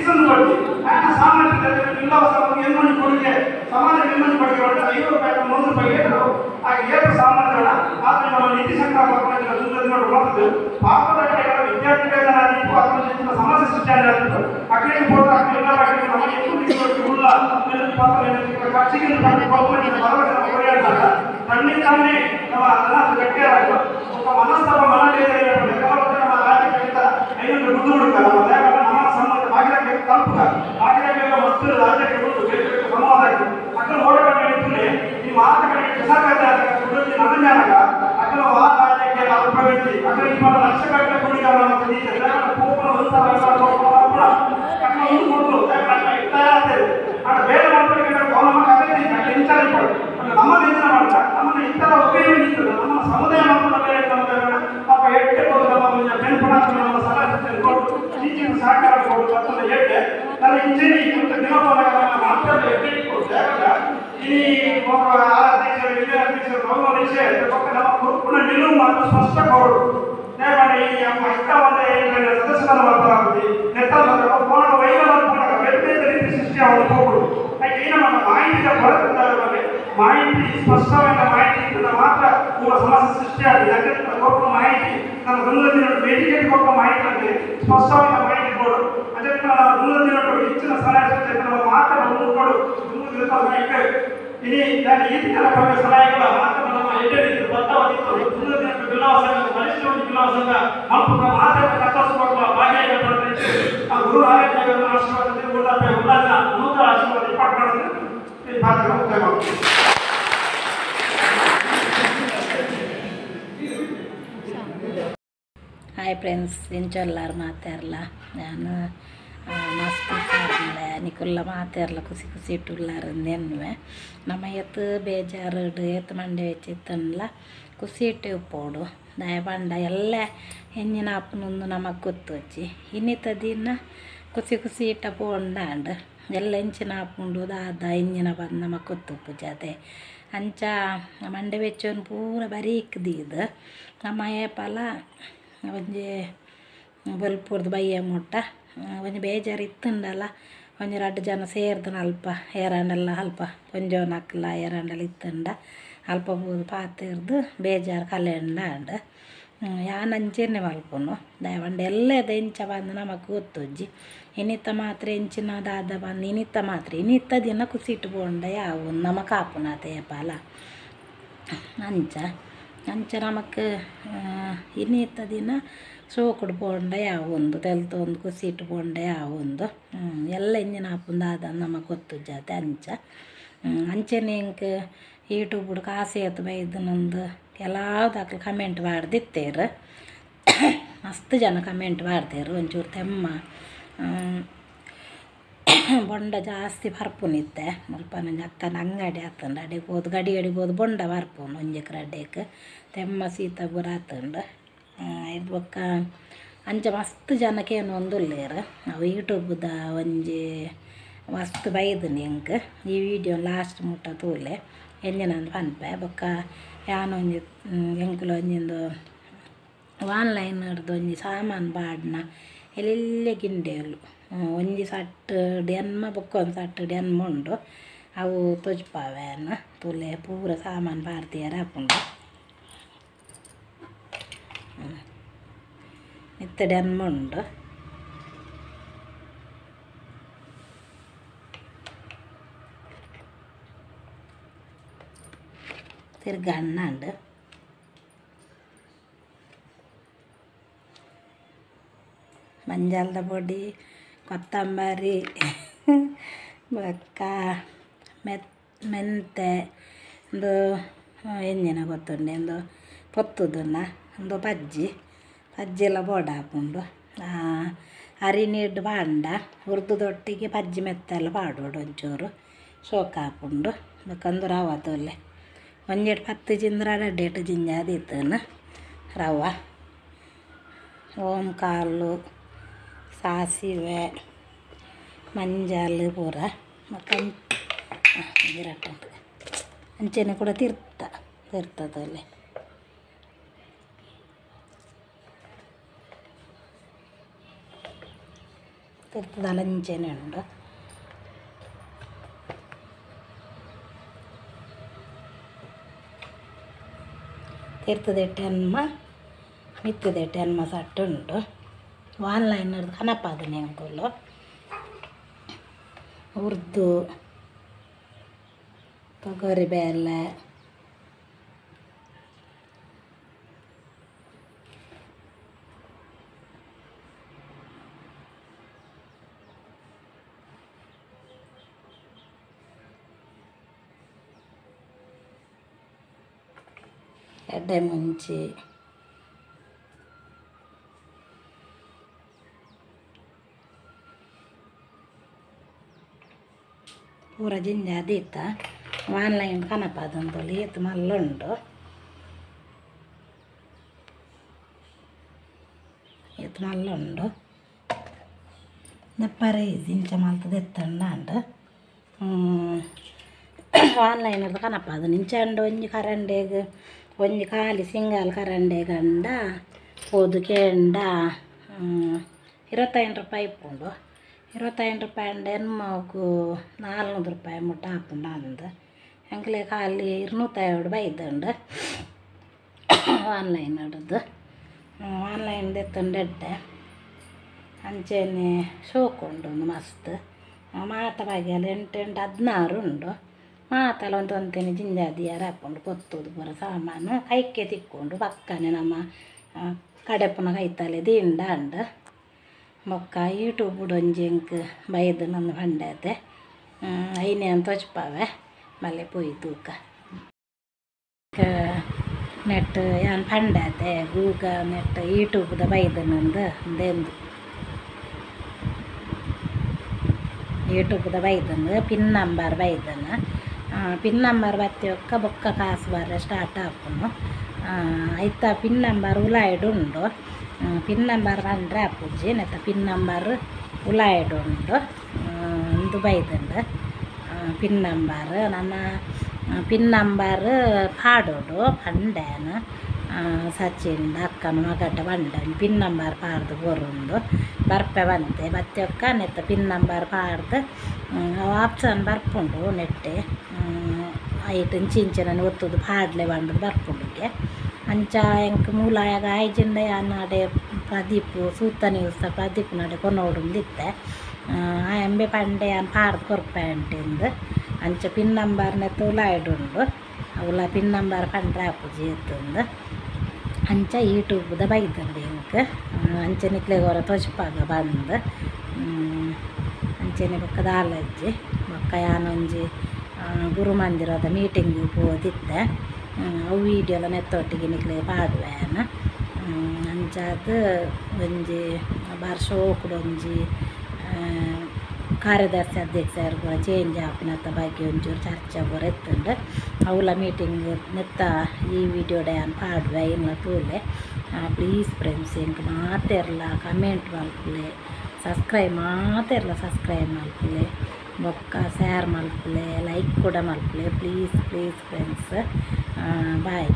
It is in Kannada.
ಡಿಸನ್ ಕೊಡ್ತಿ ಸಾಮಾನ್ಯ ಇಲ್ಲ ಎನ್ಮಣಿ ಕೊಡುಗೆ ಸಮಾಜ ಎನ್ಮಣಿ ಕೊಡುಗೆ ಒಳ್ಳೆ 5 ರೂಪಾಯಿ 3 ರೂಪಾಯಿ ನಾವು ಹಾಗೆ ಏನು ಸಾಮಾನ್ಯಗಳ ಆದರೆ ನಮ್ಮ ನೀತಿ ಸಂಗ್ರಹ ನೋಡ್ಬೋದು ಪಾಪದ ಕಡೆಗಳ ವಿದ್ಯಾರ್ಥಿಗಳ ಅಥವಾ ಸಮಾಜ ಸೃಷ್ಟಿಯಾಗಿತ್ತು ಅಕ್ಕಡಿಗೆ ಹೋದ ಎಲ್ಲ ನಮಗೆ ಉಳ್ಳ ಖರ್ಚಿಗೆ ಬರವಣಿಗೆ ತನ್ನಿಂದಾನೇ ನಾವು ಅದನ್ನು ಗಟ್ಟಿಯಾಗ ಮನಸ್ತಾಪ ಮನವೇದನೆ ನಮ್ಮ ರಾಜ್ಯಕ್ಕಿಂತ ಐನೊಂದು ಮುಂದೆ ಹುಡುಕ ನಮ್ಮ ಸಂಬಂಧ ಭಾಗ್ಯಕ್ಕೆ ತಲುಪುಗ ಭಾಗ್ಯಕ್ಕೆ ವಸ್ತು ರಾಜ್ಯಕ್ಕೆ ಬಂದು ಬೇರೆ ಬೇರೆ ಸಂವಾದ ಆಯಿತು ಅక్కడ ಹೋರಾಟ ನಡೀತದೆ ಈ ಮಾತುಗಳಿಗೆ ಕೆಸರಾಗ ನನಜಾನಾಗ ಅక్కడ ಆ ರಾಜ್ಯಕ್ಕೆ ನಾವು ಪ್ರವೇಶಿ ಅక్కడ ನಿಮ್ಮ ಲಕ್ಷಗಟ್ಟಲೆ ಕುಡಿಗಾರನ್ನು ತಂದಿದ್ದೆ ಕೋಪನ ಕೂಡ ಅక్కడ ಒಂದು ಇರ್ತಾರೆ ಅక్కడ ಬೇರೆ ಮಾತುಗಳಿಗೆ ನಮ್ಮ ಅಗತ್ಯ ಇನ್ಚಾರ್ಜ್ ಮಾಡಿ ನಮ್ಮ ನಿಂದನೆ ಮಾಡ್ತಾರೆ ನಮ್ಮನ್ನು ಇತರ ಒಪಿನಿಯನ್ ಇರ್ತದೆ ನಮ್ಮ ಸಮುದಾಯ ಮಾಡ್ಕೊಂಡ್ರೆ ಪಾಪ ಎಟ್ಟೆ ಕೊಡು ನಮ್ಮ ಬೆನ್ಪಣ ನಮ್ಮ ಸಲಹೆ ಕೊಟ್ಟು ಟೀಚಿಂಗ್ ಸಹಕಾರ ಕೊಡು ಅಂತ ಹೇಳಿ ನನ್ನ ಇಂಜಿನಿಯರಿಂಗ್ ಮತ್ತು ದಿನಪದ ಮಾತಾಡಿ ಎಟ್ಟೆ ಕೊಟ್ಟು ಈ ಅಧ್ಯಕ್ಷರು ಹಿರಿಯ ಅಧ್ಯಕ್ಷರು ಗೌರವ ನಮ್ಮ ಪೂರ್ಣ ನಿಲುವು ಮತ್ತು ಸ್ಪಷ್ಟ ಕೊಡು ದಯಮಾಡಿ ಈ ಇಷ್ಟ ಒಂದು ಸದಸ್ಯರ ಮಾತಾಡಿ ನೆತ್ತ ಪೋಣ ವೈದ್ಯ ಬೇರೆ ಬೇರೆ ರೀತಿ ಸೃಷ್ಟಿ ಅವನು ಹೋಗ್ಬಿಡು ಯಾಕೆ ನಮ್ಮ ಮಾಹಿತಿಯ ಹೊರತಾಗಿ ಮಾಹಿತಿ ಸ್ಪಷ್ಟವಾದ ಮಾಹಿತಿ ಇದ್ದರೆ ಮಾತ್ರ ಕೂಡ ಸಮಸ್ಯೆ ಸೃಷ್ಟಿಯಾಗಿದೆ ಯಾಕಂದ್ರೆ ಕೊಟ್ಟ ಮಾಹಿತಿ ನಮ್ಮ ಗಂಗದಿನ ವೇದಿಕೆಗೆ ಕೊಟ್ಟ ಮಾಹಿತಿ ಅಂದರೆ ಸ್ಪಷ್ಟವಾದ ಮಾಹಿತಿ ಕೊಡು ಅದಕ್ಕೆ ನಾವು ಗಂಗದಿನ ಹೆಚ್ಚಿನ ಸಲಹೆ ನಮ್ಮ ಮಾತನ್ನು ಕೊಡು ಇನಿ ಇತರ ಬಗ್ಗೆ ಸಲಹೆಗಳ ಮಾತ್ರ ನಮ್ಮ ಎಡ್ಡೆಡಿದ್ದು ಬದ್ಧವಾಗಿತ್ತು ಗಂಗದಿನ ಬಿಲಾವ ಸಂಘ ಬಲಿಷ್ಠ ಬಿಲಾವ ಸಂಘ ಹಂಪುಗ ಮಾತನ್ನು ಕತ್ತರಿಸುವ ಭಾಗ್ಯ ಆ ಗುರು ಆರೋಗ್ಯವನ್ನು ಆಶೀರ್ವಾದ ಉಲ್ಲಾಸ ನೂತನ ಆಶೀರ್ವಾದ ಪಾಠ ಮಾಡಿದ್ರೆ ಈ ಪಾತ್ರ ಮುಕ್ತಾಯ ಮಾಡ್ತೀವಿ. ಹಾಯ್ ಫ್ರೆಂಡ್ಸ್ ಎಂಚೊಲ್ಲಾರು ಮಾತಾರಲ್ಲ ನಾನು ಮಸ್ತ್ ಮಾತಾಡಲ್ಲ ನಿಕುಲ್ಲ ಮಾತಾರಲ್ಲ ಖುಷಿ ಖುಷಿ ಇಟ್ಟುಲ್ಲಾರಂದೇನುವೆ ನಮ್ಮ ಎತ್ತು ಬೇಜಾರು ಎತ್ತು ಮಂಡೆ ವೆಚ್ಚಿತ್ತಲ್ಲ ಖುಷಿ ಇಟ್ಟು ಉಪ್ಪೋಡು ದಯ ಬಂಡ ಎಲ್ಲ ಹೆಂಜಿನ ಅಪ್ಪನೊಂದು ನಮಗೆ ಗೊತ್ತು ಹಚ್ಚಿ ಇನ್ನಿತ ದಿನ ಖುಷಿ ಖುಷಿ ಇಟ್ಟ ಪೋಂಡಾಂಡು ಎಲ್ಲ ಹೆಂಚಿನ ಹಾಕೊಂಡು ದಾದ ಇಂಜಿನ ಬಂದು ನಮಗೆ ಗೊತ್ತು ಉಪ್ಪು ಜಾತೆ ಅಂಚ ಮಂಡೆ ವೆಚ್ಚವನ್ನು ಪೂರ ಬರೀ ಇಕ್ಕದಿದ್ದು ನಮ್ಮ ಏಪಲ ಒಂಜಿ ಬಲ್ಪುರ್ದು ಬಯ್ಯ ಮುಟ್ಟ ಒಂಜಿ ಬೇಜಾರು ಇತ್ತುಂಡಲ್ಲ ಒಂಜಿ 2 ಜನ ಸೇರ್ದನ ಅಲ್ಪ ಏರಂಡೆಲ್ಲ ಅಲ್ಪ ಒಂಜೋನ ಅಕ್ಕಲ ಏರಂಡೆಲ್ಲ ಇತ್ತುಂಡ ಅಲ್ಪ ಬೋದು ಪಾತಿರ್ದು ಬೇಜಾರು ಕಲೆಂಡ ಯಾನ್ ಅಂಚೆನೆ ಮಲ್ಪುನು ದಯವಂಡ ಎಲ್ಲದ ಎಂಚ ಬಂದು ನಮಗೆ ಗೊತ್ತುಜ್ಜಿ ಇನ್ನಿತ್ತ ಮಾತ್ರ ಎಂಚಿನ ದಾದ ಬಂದು ಇನ್ನಿತ್ತ ಮಾತ್ರ ಇನ್ನಿತ್ತ ದಿನ ಕುಸಿಟ್ಟು ಬೋಂಡ ಯಾವ ನಮ್ಮ ಕಾಪುನಾತೆ ಪಾಲ ಅಂಚ ನಮಕ್ ಇನ್ನಿತ್ತ ದಿನ ಸೋಕುಡು ಬೋಂಡ ಯಾವ ಒಂದು ತೆಲ್ತು ಒಂದು ಕುಸಿಟ್ಟು ಬೋಂಡ ಯಾವ ಒಂದು ಎಲ್ಲ ಇಂಜಿನ ಹಾಪುಂದು ಆದ ನಮಗೆ ಗೊತ್ತು ಜಾತೆ ಅಂಚೆನೆ ಇಂಕ್ ಯೂಟ್ಯೂಬ್ ಕಾಸೆ ಎತ್ತು ಬೈದನೊಂದು ಕೆಲವುದಾಕ್ಲು ಕಮೆಂಟ್ ಮಾಡ್ದಿತ್ತೇರು ಮಸ್ತ್ ಜನ ಕಮೆಂಟ್ ಮಾಡ್ತೇರು ಒಂಚೂರು ತೆಮ್ಮ ಬೊಂಡ ಜಾಸ್ತಿ ಬರ್ಪುನಿತ್ತೆ ಸ್ವಲ್ಪ ನಂಗೆ ಅಕ್ಕನ ಅಂಗಡಿ ಆತಂಡು ಅಡಿಗೆ ಹೋದು ಗಡಿ ಬೋದು ಬೊಂಡ ಬರ್ಪುನು ಒಂಜಕ್ಕೆ ರಡ್ಡಕ್ಕೆ ತೆಮ್ಮ ಸೀತ ಬುರ ಆತಂಡು ಇದು ಬೊಕ್ಕ ಅಂಚ ಮಸ್ತ್ ಜನಕ್ಕೇನು ಒಂದುಲ್ಲೇರು ಅವು ಯೂಟ್ಯೂಬ್ದ ಒಂಜಿ ಮಸ್ತ್ ಬೈದನಿ ಇಂಕ್ ಈ ವಿಡಿಯೋ ಲಾಸ್ಟ್ ಮುಟ್ಟ ತೂಲೆ ಎಂಜಿನಂದು ಪನ್ಪೆ ಬೊಕ್ಕ ಯಾನೊಂಜಿ ಎಂಕುಲು ಒಂಜಿಂದು ಆನ್ಲೈನ್ ಹಿಡ್ದು ಒಂಜಿ ಸಾಮಾನು ಬಾಡ್ನ ಎಲ್ಲೆಲ್ಲೆ ಗಿಂಡೆಯಲು ಒಂಜಿ ಸಟ್ಟು ಡೆನ್ಮ ಬೊಕ್ಕ ಒಂದು ಸಟ್ಟು ಡೆನ್ಮ ಉಂಡು ಅವು ತೊಜ್ಪಾವೇನು ತುಲೆ ಪೂರ ಸಾಮಾನು ಬಾರ್ತಿಯಾರ ಹಾಕೊಂಡು ಮಿತ್ತ ಡೆನ್ಮ ಉಂಡು ತಿರ್ಗಿ ಹಣ್ಣಂಡು ಮಂಜಾಲದ ಪೊಡಿ ಕೊತ್ತಂಬರಿ ಬೊಕ್ಕ ಮೆಂತೆ ಒಂದು ಎಂಜಿನ ಗೊತ್ತುಂಡೆ ಒಂದು ಪೊತ್ತುದನ್ನ ಒಂದು ಪಜ್ಜಿ ಎಲ್ಲ ಬೋಡ ಹಾಕೊಂಡು ಅರಿನೀಡು ಬಾಂಡ ಹುರಿದೊಟ್ಟಿಗೆ ಪಜ್ಜಿ ಮೆತ್ತೆಲ್ಲ ಪಾಡೋಡು ಒಂಚೂರು ಸೋಕ ಹಾಕೊಂಡು ಬೇಕಂದು ರವ ತೊಲೆ ಒಂಜೆಡು 10 ಜಿಂದ್ರ 2 ಜಿಂಜ ಅದಿತ್ತನ ರವ ಓಂಕಾಲು ಸಾಸಿವೆ ಮಂಜಾಲು ಪೂರ ಮತ್ತು ಗಿರಟ್ಟುಂಟು ಅಂಚೆನೆ ಕೂಡ ತಿರ್ತದಲ್ಲೇ തീർത്തതലഞ്ചേനെ ഉണ്ട്. తీర్థదేటన్మ మిత్తిదేటన్మ సట్టు ఉండు ఆన్లైన్ కనపదు నెంకులు ಉರ್ದು ತೊಗರಿಬೇಳೆ ಎಡ್ಡೆ ಮುಂಚಿ ಪೂರ ಜಿಂಜ ಅದೀತ ಆನ್ಲೈನ್ ಕನಪದಂತೊಲಿ ಎತ್ತು ಮಲ್ಲುಂಡು ಎತ್ತು ಮಲ್ಲುಂಡು ದಪ್ಪರೆ ಜಿಂಚ ಮಲ್ತದ ಎತ್ತಂಡ ಆನ್ಲೈನ್ ಕನಪದು ನಿಂಚಂಡು ಒಂಜಿ ಕರಂಡೆಗ್ ಒಂಜಿ ಖಾಲಿ ಸಿಂಗಲ್ ಕರಂಡೆ ಗಂಡ ಪೋದುಕೆಂಡ 25 ರೂಪಾಯಿ ಇಪ್ಪುಂಡು 25 ರೂಪಾಯಿ ಅಂಡೆ ಎನ್ಮಗು 400 ರೂಪಾಯಿ ಮುಟ್ಟ ಹಾಪುಂಡು ಅಂದು ಎಂಕ್ಲೆ ಖಾಲಿ 250 ಬೈದುಂಡು ಆನ್ಲೈನ್ ಹಿಡಿದು ಆನ್ಲೈನ್ ಎತ್ತುಂಡೆಡ್ಡೆ ಅಂಚೆನೆ ಶೋಕುಂಡು ಮಸ್ತ್ ಮಾತ ಬಗೆಯಲ್ಲಿ 8 16 ಉಂಡು ಮಾತಲ್ಲ ಒಂದು ಒಂತೇನೆ ಜಿಂಜಾದಿಯಾರ ಹಾಕ್ಕೊಂಡು ಕೊತ್ತುದು ಪೂರ ಸಾಮಾನು ಕೈಕ್ಕೆ ತಿಕ್ಕೊಂಡು ಪಕ್ಕನೆ ನಮ್ಮ ಕಡೆಪುನ ಕೈತಲೆ ದಿಂಡ ಅಂಡ ಮೊಕ್ಕ ಯೂಟ್ಯೂಬ್ ಒಂಜಿ ಎಂಕ್ ಬೈದು ನನ್ನ ಪಂಡತೆ ಐನೆ ಅಂತ ತೊಚ್ಪಾವೆ ಮಲ್ಲೆ ಪೋಯಿ ತೂಕ ನೆಟ್ ಯಾನ್ ಪಂಡತೆ ಗೂಗ ನೆಟ್ ಯೂಟ್ಯೂಬ್ದ ಬೈದು ನಂದು ದೆಂದು ಯೂಟ್ಯೂಬ್ದ ಬೈದನು ಪಿನ್ ನಂಬರ್ ಬೈದನು ಪಿನ್ ನಂಬರ್ ಬತ್ತಿಯೊಕ್ಕ ಬೊಕ್ಕ ಕಾಸು ಬರ ಸ್ಟಾರ್ಟ್ ಹಾಪುನು ಐತ ಪಿನ್ ನಂಬರ್ ಉಲಾಯ್ಡು ಉಂಡು ಪಿನ್ ನಂಬರ್ ಬಂದರೆ ಹಾಪುಜಿ ನೆತ್ತ ಪಿನ್ ನಂಬರ್ ಉಲಾಯ್ಡು ಉಂಡು ಇಂದು ಬೈದಂಡು ಪಿನ್ ನಂಬರ್ ನನ್ನ ಪಿನ್ ನಂಬರ್ ಪಾಡೋಡು ಪಂಡೇನು ಸಚಿಂದ ಅಕ್ಕನ ಮಗಡ್ಡ ಬಂಡ ಪಿನ್ ನಂಬರ್ ಪಾಡ್ದು ಬರುಂಡು ಬರ್ಪೆ ಬಂತೆ ಬತ್ತಿಯೊಕ್ಕ ನೆತ್ತ ಪಿನ್ ನಂಬರ್ ಪಾಡ್ದು ಆಪ್ಷನ್ ಬರ್ಪುಂಡು ನೆಟ್ಟೆ ಐಟ್ ಇಂಚಿನ ಒತ್ತುದು ಪಾಡ್ಲೆ ಬಂಡು ಬರ್ಪುಂಡುಗೆ ಅಂಚ ಎಂಕ್ ಮೂಲಾಯಾಗ ಐಜಿಂಡ ನಾಡೆ ಪ್ರದೀಪ್ ಸೂತ ನ್ಯೂಸ್ ಪ್ರದೀಪ್ ನಾಡೆ ಕೊನೋಡುಂದಿತ್ತೆ ಆ ಎಂಬೆ ಪಂಡೆ ಯಾನ್ ಪಾಡ್ದು ಕೊರ್ಪೆ ಅಂಟಿಂದು ಅಂಚ ಪಿನ್ ನಂಬರ್ ನೆತ್ತ ಉಲಾಯ್ಡುಂಡು ಅವಳ ಪಿನ್ ನಂಬರ್ ಪಂಡ್ರೆ ಹಾಪುಜಿ ಎತ್ತುಂದು ಅಂಚ ಯೂಟ್ಯೂಬ್ದ ಬೈದಂಡು ಎಂಕ್ ಅಂಚೆನಿಕ್ಲೆ ಹೊರ ತೊಚ್ಪಾಗ ಬಂದು ಅಂಚೆನೆ ಬೊಕ್ಕ ದಾಲಜ್ಜಿ ಬೊಕ್ಕ ಯಾನೊಂಜಿ ಗುರುಮಂದಿರದ ಮೀಟಿಂಗಿಗೆ ಹೋದಿತ್ತೆ ಅವು ವೀಡಿಯೋ ಎಲ್ಲ ನೆತ್ತೊಟ್ಟಿಗೆ ನಿಕ್ಲೆ ಪಾಡುವೆನ ಅಂಚಾದ ಒಂಜಿ ವರ್ಷ ಹೋಗುಡೊಂಜಿ ಕಾರ್ಯದರ್ಶಿ ಅಧ್ಯಕ್ಷರು ಕೂಡ ಚೇಂಜ್ ಆಪುನತ್ತ ಬಗ್ಗೆ ಒಂಚೂರು ಚರ್ಚೆ ಬರ ಎತ್ತುಂಡು ಅವಳ ಮೀಟಿಂಗ್ ನೆತ್ತ ಈ ವಿಡಿಯೋಡೆ ನಾನು ಪಾಡುವೆ ಇಲ್ಲ ತೂಲೆ ಪ್ಲೀಸ್ ಫ್ರೆಂಡ್ಸ್ ಎಂಕ್ ಮಾತೆರ್ಲ ಕಮೆಂಟ್ ಮಲ್ಪುಲೆ ಸಬ್ಸ್ಕ್ರೈಬ್ ಮಾತೆರ್ಲ ಸಬ್ಸ್ಕ್ರೈಬ್ ಮಲ್ಪುಲೆ ಬೊಕ್ಕ ಶೇರ್ ಮಲ್ಪುಲೆ ಲೈಕ್ ಕೂಡ ಮಲ್ಪುಲೆ ಪ್ಲೀಸ್ ಫ್ರೆಂಡ್ಸ್ ಬಾಯ್.